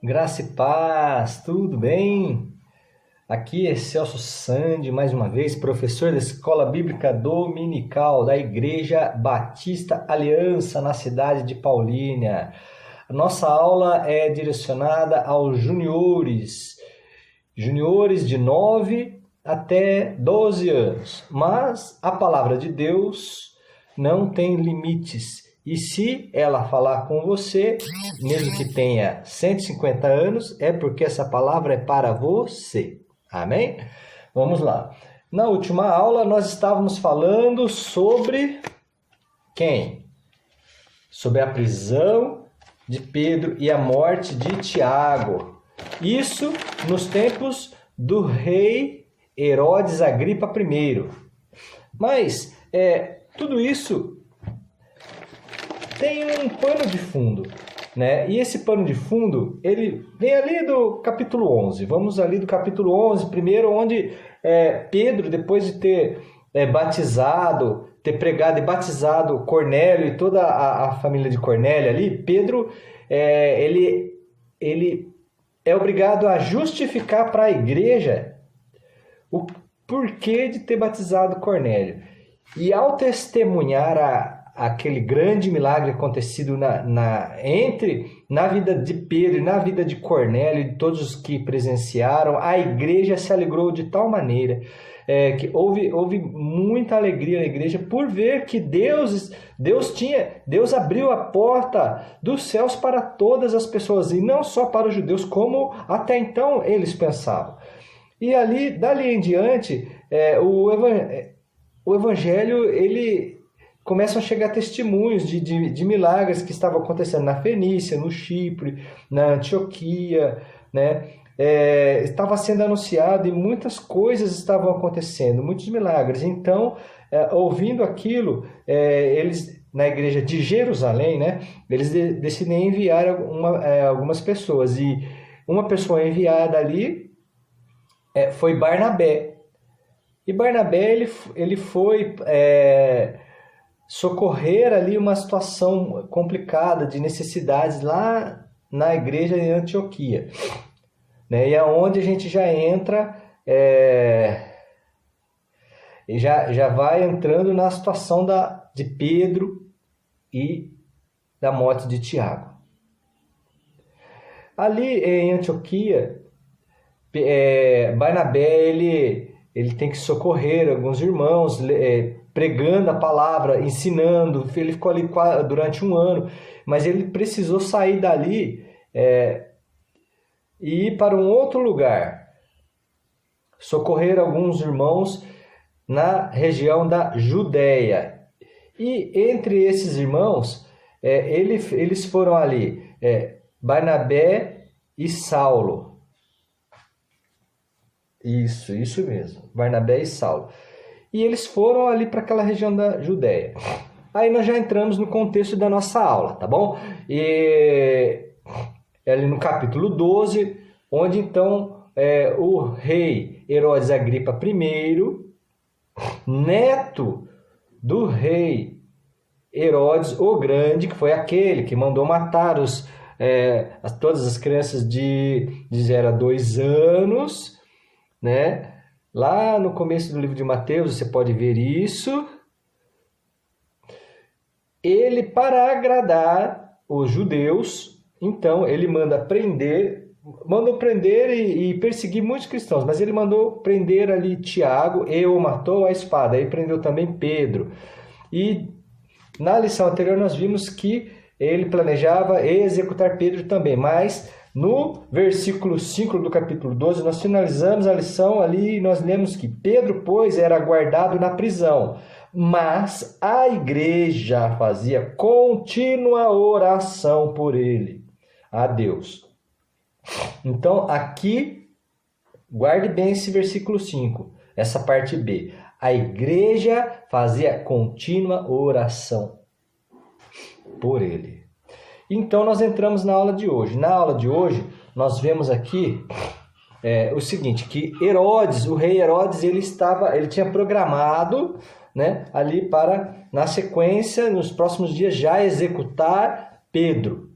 Graça e paz, tudo bem? Aqui é Celso Sandi, mais uma vez, professor da Escola Bíblica Dominical da Igreja Batista Aliança, na cidade de Paulínia. A nossa aula é direcionada aos juniores de 9 até 12 anos. Mas a palavra de Deus não tem limites. E se ela falar com você, mesmo que tenha 150 anos, é porque essa palavra é para você. Amém? Vamos lá. Na última aula, nós estávamos falando sobre quem? Sobre a prisão de Pedro e a morte de Tiago. Isso nos tempos do rei Herodes Agripa I. Mas tudo isso tem um pano de fundo, né? E esse pano de fundo, ele vem ali do capítulo 11. Vamos ali do capítulo 11, primeiro, onde Pedro, depois de ter batizado, ter pregado e batizado Cornélio e toda a família de Cornélio ali, Pedro, ele é obrigado a justificar para a igreja o porquê de ter batizado Cornélio. E ao testemunhar aquele grande milagre acontecido na vida de Pedro e na vida de Cornélio e de todos os que presenciaram, a igreja se alegrou de tal maneira que houve muita alegria na igreja por ver que Deus abriu a porta dos céus para todas as pessoas e não só para os judeus, como até então eles pensavam. E dali em diante, o evangelho, ele começam a chegar testemunhos de milagres que estavam acontecendo na Fenícia, no Chipre, na Antioquia, né? Estava sendo anunciado e muitas coisas estavam acontecendo, muitos milagres. Então, ouvindo aquilo, eles, na igreja de Jerusalém, né, eles decidem enviar algumas pessoas. E uma pessoa enviada ali foi Barnabé. E Barnabé ele foi socorrer ali uma situação complicada de necessidades lá na igreja de Antioquia, né? E é onde a gente já entra e já vai entrando na situação de Pedro e da morte de Tiago. Ali em Antioquia, Barnabé ele tem que socorrer alguns irmãos, pregando a palavra, ensinando. Ele ficou ali durante um ano, mas ele precisou sair dali e ir para um outro lugar, socorrer alguns irmãos na região da Judéia. E entre esses irmãos, eles foram ali, Barnabé e Saulo. Isso mesmo, Barnabé e Saulo. E eles foram ali para aquela região da Judéia. Aí nós já entramos no contexto da nossa aula, tá bom? E ali no capítulo 12, onde então o rei Herodes Agripa I, neto do rei Herodes o Grande, que foi aquele que mandou matar todas as crianças de 0 a 2 anos, né? Lá no começo do livro de Mateus, você pode ver isso. Ele, para agradar os judeus, então ele mandou prender e perseguir muitos cristãos, mas ele mandou prender ali Tiago e o matou à espada. Aí prendeu também Pedro. E na lição anterior nós vimos que ele planejava executar Pedro também, mas no versículo 5 do capítulo 12, nós finalizamos a lição ali e nós lemos que Pedro, pois, era guardado na prisão, mas a igreja fazia contínua oração por ele, a Deus. Então, aqui, guarde bem esse versículo 5, essa parte B. A igreja fazia contínua oração por ele. Então, nós entramos na aula de hoje. Na aula de hoje, nós vemos aqui o seguinte, que Herodes, o rei Herodes, ele tinha programado, né, ali para, na sequência, nos próximos dias, já executar Pedro.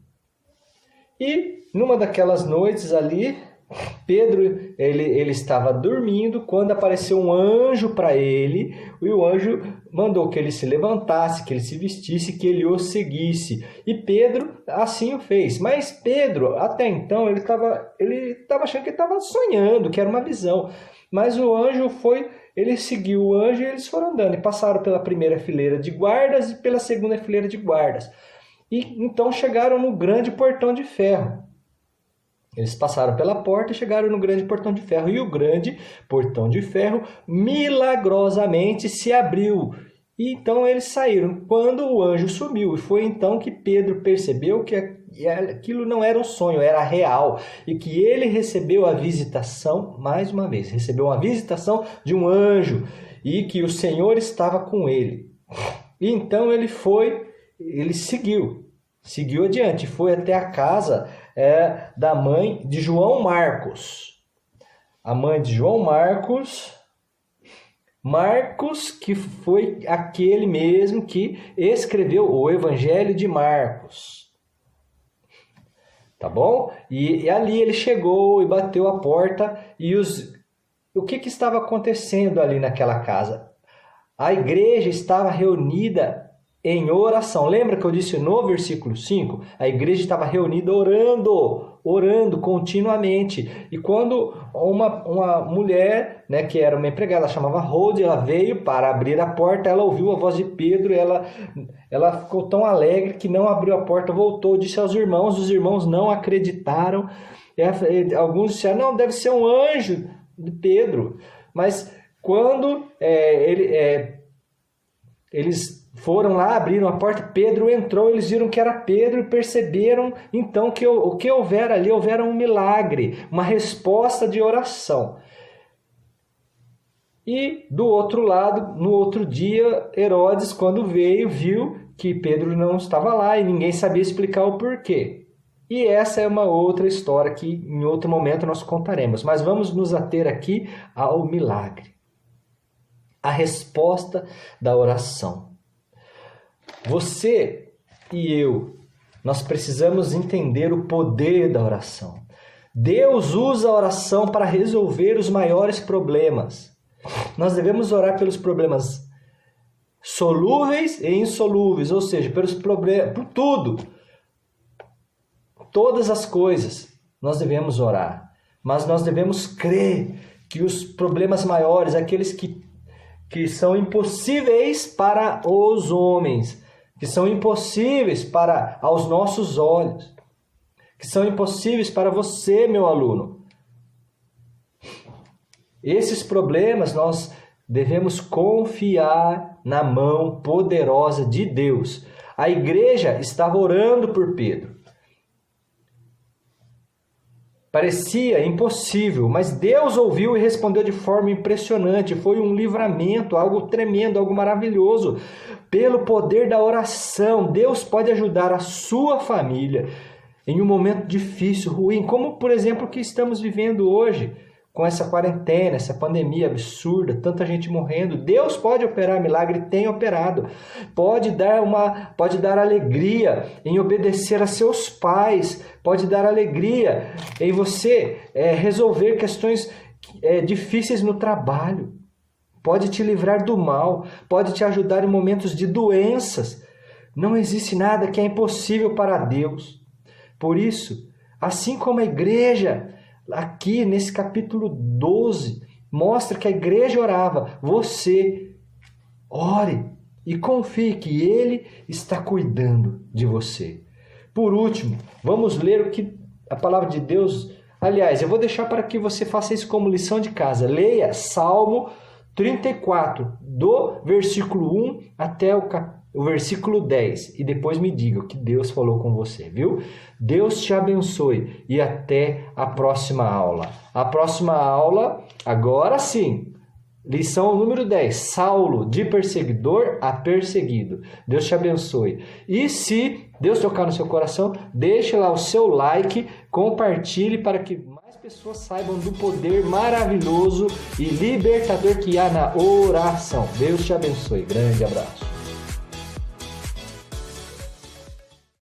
E numa daquelas noites ali, Pedro ele estava dormindo quando apareceu um anjo para ele, e o anjo mandou que ele se levantasse, que ele se vestisse, que ele o seguisse. E Pedro assim o fez. Mas Pedro, até então, ele estava achando que estava sonhando, que era uma visão. Mas o anjo ele seguiu o anjo e eles foram andando. E passaram pela primeira fileira de guardas e pela segunda fileira de guardas. E então chegaram no grande portão de ferro. Eles passaram pela porta e chegaram no grande portão de ferro. E o grande portão de ferro milagrosamente se abriu. E então eles saíram. Quando o anjo sumiu, e foi então que Pedro percebeu que aquilo não era um sonho, era real. E que ele recebeu a visitação, mais uma vez, recebeu uma visitação de um anjo. E que o Senhor estava com ele. E então ele seguiu adiante, foi até a casa da mãe de João Marcos. A mãe de João Marcos, que foi aquele mesmo que escreveu o Evangelho de Marcos. Tá bom? E ali ele chegou e bateu a porta. E o que estava acontecendo ali naquela casa? A igreja estava reunida em oração. Lembra que eu disse no versículo 5? A igreja estava reunida orando continuamente. E quando uma mulher, né, que era uma empregada, ela chamava Rode, ela veio para abrir a porta, ela ouviu a voz de Pedro, ela ficou tão alegre que não abriu a porta, voltou, disse aos irmãos, os irmãos não acreditaram. Alguns disseram, não, deve ser um anjo de Pedro. Mas quando eles foram lá, abriram a porta, Pedro entrou, eles viram que era Pedro e perceberam então que o que houvera ali, houvera um milagre, uma resposta de oração. E do outro lado, no outro dia, Herodes, quando veio, viu que Pedro não estava lá e ninguém sabia explicar o porquê. E essa é uma outra história que em outro momento nós contaremos, mas vamos nos ater aqui ao milagre, a resposta da oração. Você e eu, nós precisamos entender o poder da oração. Deus usa a oração para resolver os maiores problemas. Nós devemos orar pelos problemas solúveis e insolúveis, ou seja, pelos problemas, por tudo. Todas as coisas nós devemos orar, mas nós devemos crer que os problemas maiores, aqueles que são impossíveis para os homens, que são impossíveis para aos nossos olhos, que são impossíveis para você, meu aluno. Esses problemas nós devemos confiar na mão poderosa de Deus. A igreja estava orando por Pedro. Parecia impossível, mas Deus ouviu e respondeu de forma impressionante. Foi um livramento, algo tremendo, algo maravilhoso. Pelo poder da oração, Deus pode ajudar a sua família em um momento difícil, ruim, como por exemplo o que estamos vivendo hoje, com essa quarentena, essa pandemia absurda, tanta gente morrendo. Deus pode operar milagre, tem operado. Pode dar alegria em obedecer a seus pais, pode dar alegria em você resolver questões difíceis no trabalho, pode te livrar do mal, pode te ajudar em momentos de doenças. Não existe nada que é impossível para Deus. Por isso, assim como a igreja, aqui nesse capítulo 12, mostra que a igreja orava, você ore e confie que Ele está cuidando de você. Por último, vamos ler o que a palavra de Deus... Aliás, eu vou deixar para que você faça isso como lição de casa. Leia Salmo 34, do versículo 1 até o versículo 10. E depois me diga o que Deus falou com você, viu? Deus te abençoe e até a próxima aula. A próxima aula, agora sim, lição número 10. Saulo, de perseguidor a perseguido. Deus te abençoe. E se Deus tocar no seu coração, deixe lá o seu like, compartilhe para que mais pessoas saibam do poder maravilhoso e libertador que há na oração. Deus te abençoe. Grande abraço.